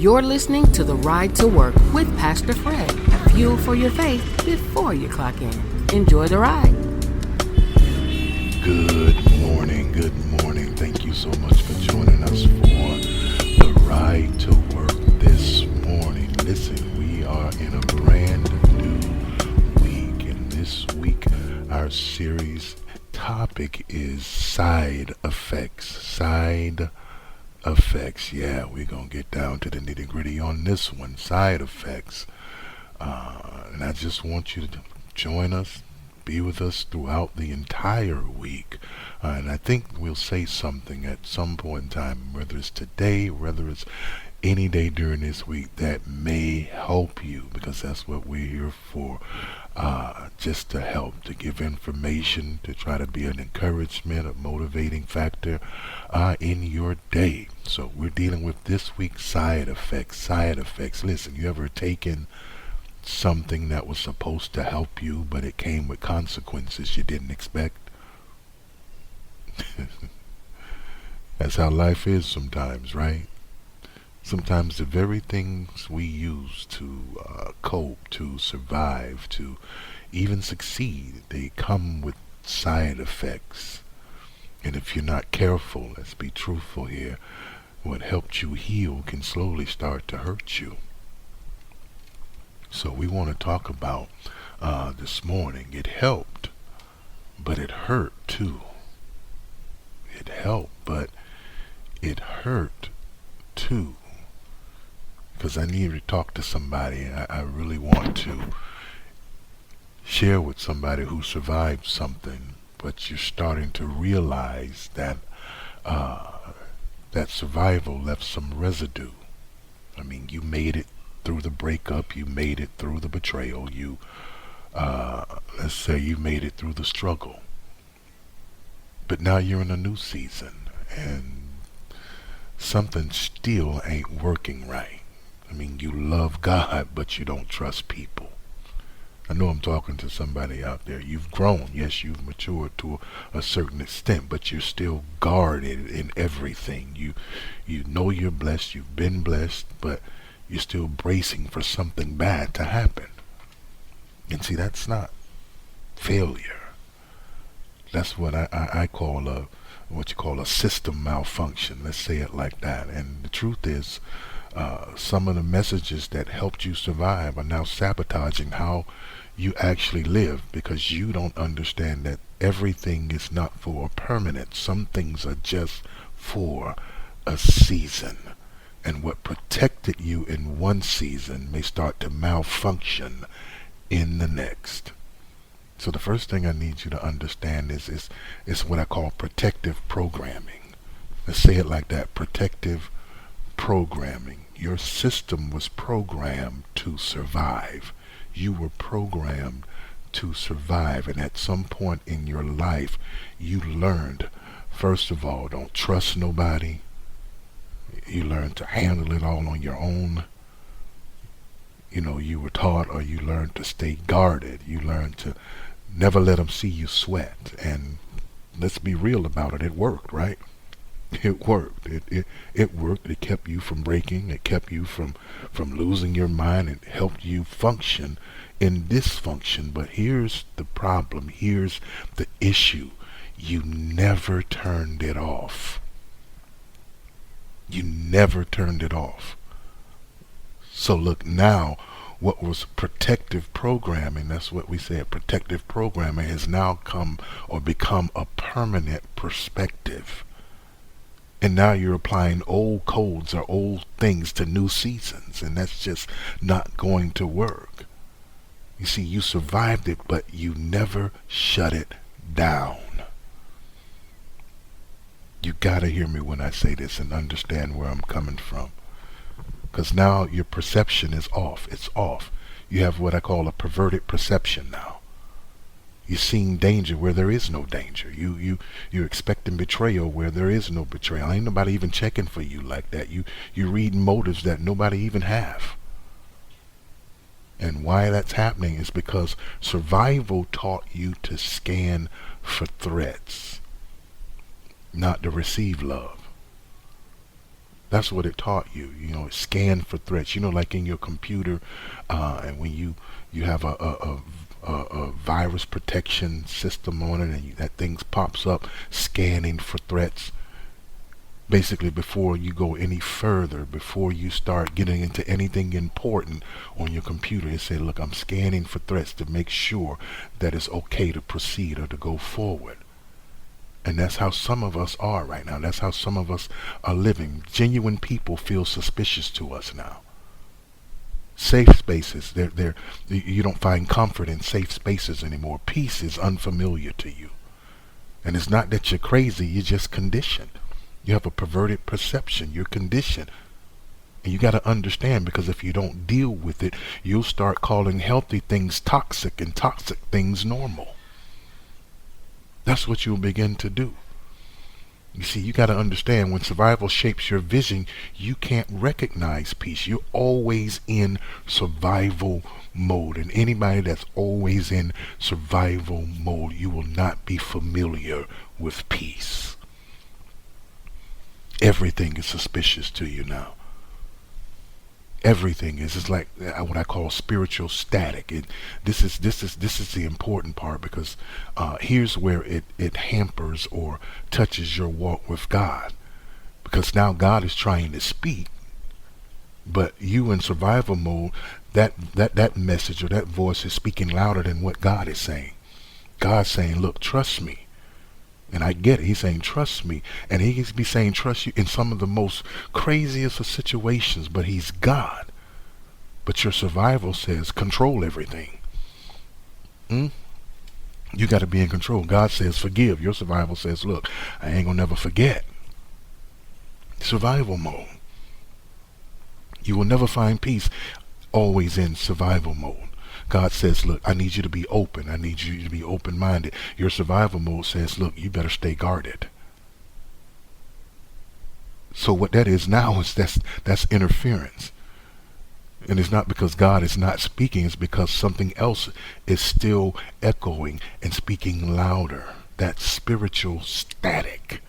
You're listening to The Ride to Work with Pastor Fred. Fuel for your faith before you clock in. Enjoy the ride. Good morning. Good morning. Thank you so much for joining us for The Ride to Work this morning. Listen, we are in a brand new week. And this week, our series topic is side effects. Side effects. Yeah, we're going to get down to the nitty gritty on this one. Side effects. And I just want you to join us, be with us throughout the entire week. And I think we'll say something at some point in time, whether it's today, whether it's any day during this week, that may help you, because that's what we're here for. Just to help, to give information, to try to be an encouragement, a motivating factor in your day. So we're dealing with this week's side effects. Side effects. Listen, you ever taken something that was supposed to help you, but it came with consequences you didn't expect? That's how life is sometimes, right? Sometimes the very things we use to cope, to survive, to even succeed, they come with side effects. And if you're not careful, let's be truthful here, what helped you heal can slowly start to hurt you. So we want to talk about this morning. It helped, but it hurt too. It helped, but it hurt too. Because I need to talk to somebody. I really want to share with somebody who survived something, but you're starting to realize that that survival left some residue. I mean, you made it through the breakup, you made it through the betrayal, you let's say you made it through the struggle, but now you're in a new season and something still ain't working right. I mean, you love God, but you don't trust people. I know I'm talking to somebody out there. You've grown, yes, you've matured to a certain extent, but you're still guarded in everything. You know you're blessed, you've been blessed, but you're still bracing for something bad to happen. And see, that's not failure. That's what I call what you call a system malfunction. Let's say it like that. And the truth is, some of the messages that helped you survive are now sabotaging how you actually live, because you don't understand that everything is not for permanent. Some things are just for a season. And what protected you in one season may start to malfunction in the next. So the first thing I need you to understand is what I call protective programming. Let's say it like that, protective programming. Your system was programmed to survive. You were programmed to survive, and at some point in your life, you learned, first of all, don't trust nobody. You learned to handle it all on your own. You know, you were taught, or you learned to stay guarded. You learned to never let them see you sweat. And let's be real about it, it worked, right? It worked. It worked. It kept you from breaking. It kept you from losing your mind. It helped you function in dysfunction. But here's the problem. Here's the issue. You never turned it off. You never turned it off. So look, now what was protective programming, that's what we say, protective programming has now come or become a permanent perspective. And now you're applying old codes or old things to new seasons, and that's just not going to work. You see, you survived it, but you never shut it down. You gotta hear me when I say this and understand where I'm coming from. Because now your perception is off. It's off. You have what I call a perverted perception now. You're seeing danger where there is no danger. You're expecting betrayal where there is no betrayal. Ain't nobody even checking for you like that. You're reading motives that nobody even have. And why that's happening is because survival taught you to scan for threats, not to receive love. That's what it taught you. You know, it scanned for threats. You know, like in your computer, and when you have a virus protection system on it, and that thing pops up scanning for threats. Basically, before you go any further, before you start getting into anything important on your computer, it said, "Look, I'm scanning for threats to make sure that it's okay to proceed or to go forward." And that's how some of us are right now. That's how some of us are living. Genuine people feel suspicious to us now. Safe spaces, you don't find comfort in safe spaces anymore. Peace is unfamiliar to you. And it's not that you're crazy, you're just conditioned. You have a perverted perception. You're conditioned. And you got to understand, because if you don't deal with it, you'll start calling healthy things toxic and toxic things normal. That's what you'll begin to do. You see, you got to understand, when survival shapes your vision, you can't recognize peace. You're always in survival mode. And anybody that's always in survival mode, you will not be familiar with peace. Everything is suspicious to you now. Everything is. It's like what I call spiritual static. This is the important part, because here's where it hampers or touches your walk with God, because now God is trying to speak, but you in survival mode, that message or that voice is speaking louder than what God is saying. God's saying, "Look, trust me." And I get it. He's saying, "Trust me." And he can be saying, "Trust you," in some of the most craziest of situations, but he's God. But your survival says, "Control everything." You got to be in control. God says, "Forgive." Your survival says, "Look, I ain't gonna never forget." Survival mode. You will never find peace always in survival mode. God says, "Look, I need you to be open. I need you to be open-minded." Your survival mode says, "Look, you better stay guarded." So what that is now is that's interference. And it's not because God is not speaking, it's because something else is still echoing and speaking louder. That's spiritual static.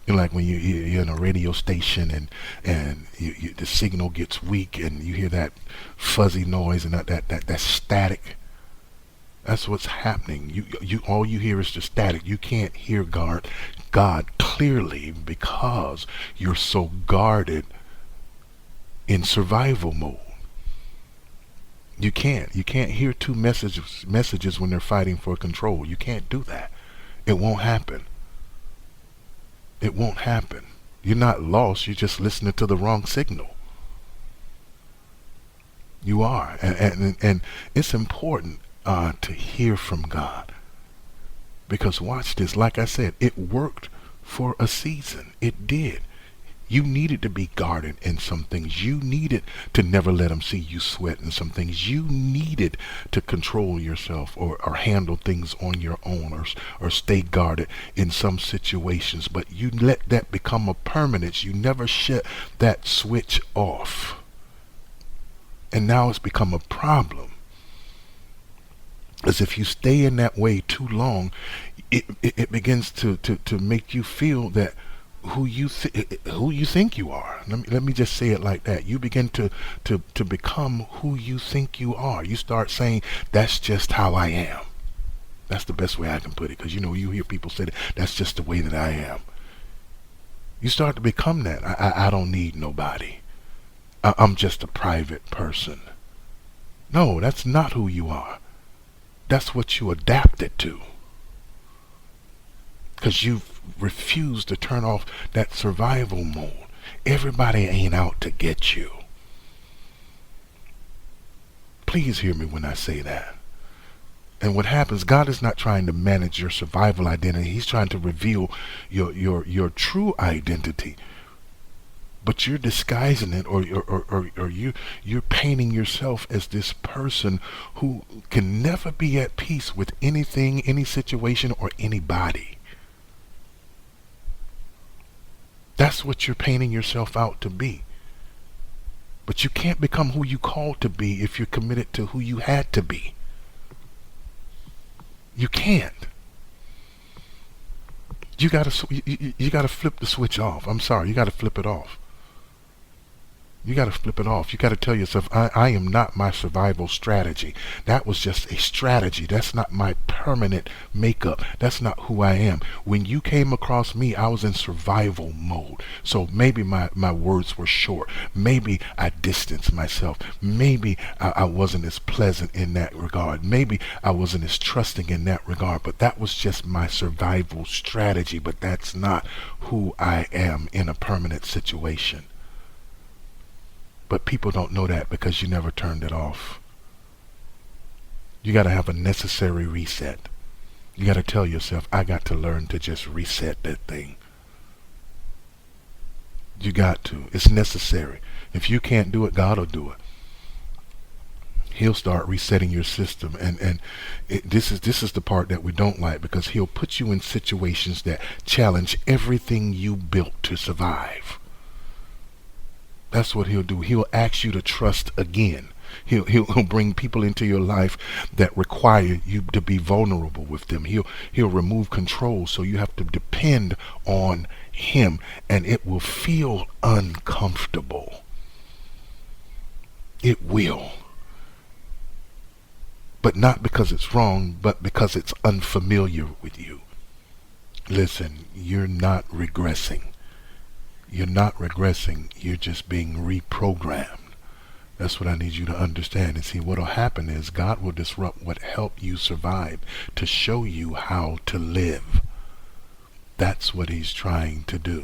You know, like when you're in a radio station and the signal gets weak and you hear that fuzzy noise and that static. That's what's happening. You all you hear is the static. You can't hear God clearly because you're so guarded in survival mode. You can't hear two messages when they're fighting for control. You can't do that. It won't happen. It won't happen. You're not lost. You're just listening to the wrong signal. You are, and it's important to hear from God, because watch this. Like I said, it worked for a season. It did. You needed to be guarded in some things. You needed to never let them see you sweat in some things. You needed to control yourself or handle things on your own or stay guarded in some situations. But you let that become a permanence. You never shut that switch off. And now it's become a problem. As if you stay in that way too long, it begins to make you feel that who you think you are. Let me just say it like that. You begin to become who you think you are. You start saying, "That's just how I am." That's the best way I can put it, because you hear people say that's just the way that I am. You start to become that. I don't need nobody. I'm just a private person. No, that's not who you are. That's what you adapted to, because you've refused to turn off that survival mode. Everybody ain't out to get you. Please hear me when I say that. And what happens, God is not trying to manage your survival identity. He's trying to reveal your true identity. But you're disguising it, or you're painting yourself as this person who can never be at peace with anything, any situation, or anybody. That's what you're painting yourself out to be. But you can't become who you called to be if you're committed to who you had to be. You can't. You gotta flip the switch off. I'm sorry, you gotta flip it off. You got to flip it off. You got to tell yourself, I am not my survival strategy. That was just a strategy. That's not my permanent makeup. That's not who I am. When you came across me, I was in survival mode. So maybe my words were short. Maybe I distanced myself. Maybe I wasn't as pleasant in that regard. Maybe I wasn't as trusting in that regard. But that was just my survival strategy. But that's not who I am in a permanent situation. But people don't know that because you never turned it off. You got to have a necessary reset. You got to tell yourself, I got to learn to just reset that thing. You got to. It's necessary. If you can't do it, God will do it. He'll start resetting your system, and this is the part that we don't like, because he'll put you in situations that challenge everything you built to survive. That's what he'll do. He'll ask you to trust again. He'll bring people into your life that require you to be vulnerable with them. He'll remove control, so you have to depend on him, and it will feel uncomfortable. It will. But not because it's wrong, but because it's unfamiliar with you. Listen, you're not regressing. You're not regressing, you're just being reprogrammed. That's what I need you to understand. And see, what will happen is God will disrupt what helped you survive to show you how to live. That's what he's trying to do.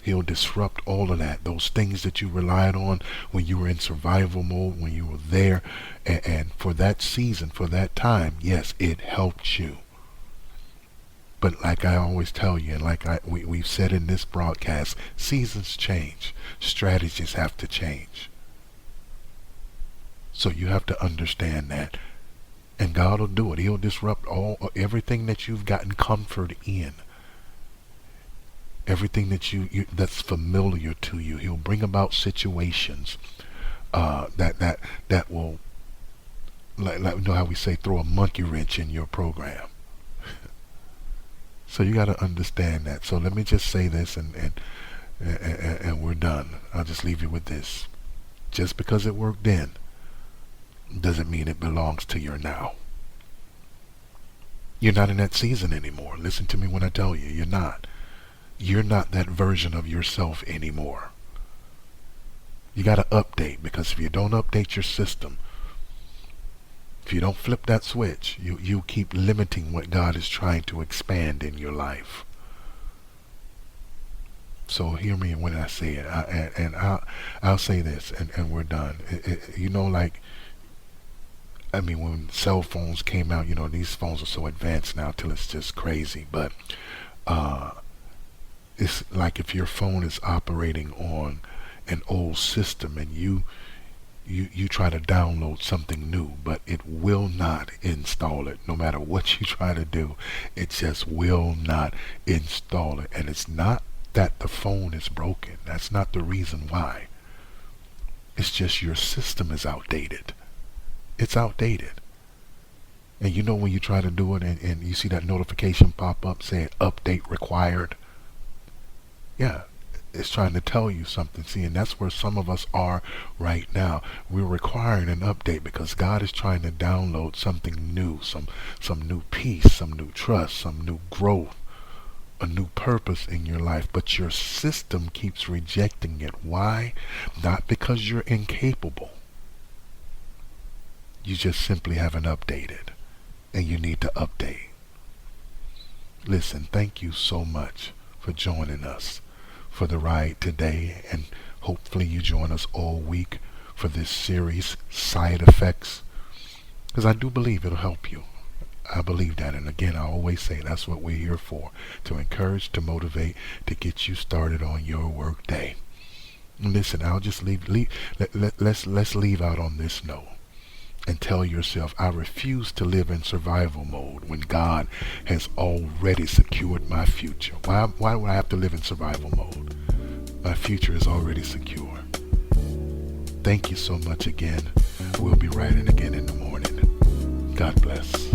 He'll disrupt all of that. Those things that you relied on when you were in survival mode, when you were there. And for that season, for that time, yes, it helped you. But like I always tell you, and like we've said in this broadcast, seasons change. Strategies have to change. So you have to understand that. And God will do it. He'll disrupt everything that you've gotten comfort in. Everything that that's familiar to you. He'll bring about situations that will, like you know how we say, throw a monkey wrench in your program. So you got to understand that. So let me just say this, and we're done. I'll just leave you with this. Just because it worked then doesn't mean it belongs to your now. You're not in that season anymore. Listen to me when I tell you, you're not. You're not that version of yourself anymore. You got to update, because if you don't update your system, if you don't flip that switch, you keep limiting what God is trying to expand in your life. So hear me when I say it, I'll say this, and we're done. You know, like, I mean, when cell phones came out, you know, these phones are so advanced now till it's just crazy. But it's like if your phone is operating on an old system, and you try to download something new, but it will not install it. No matter what you try to do, it just will not install it. And it's not that the phone is broken. That's not the reason why. It's just your system is outdated. It's outdated. And you know, when you try to do it, and you see that notification pop up saying update required, yeah, it's trying to tell you something. See, and that's where some of us are right now. We're requiring an update because God is trying to download something new, some new peace, some new trust, some new growth, a new purpose in your life. But your system keeps rejecting it. Why? Not because you're incapable. You just simply haven't updated, and you need to update. Listen, thank you so much for joining us for the ride today, and hopefully you join us all week for this series, Side Effects, because I do believe it'll help you. I believe that, and again, I always say that's what we're here for, to encourage, to motivate, to get you started on your work day. And listen, I'll just let's leave out on this note. And tell yourself, I refuse to live in survival mode when God has already secured my future. Why would I have to live in survival mode? My future is already secure. Thank you so much again. We'll be writing again in the morning. God bless.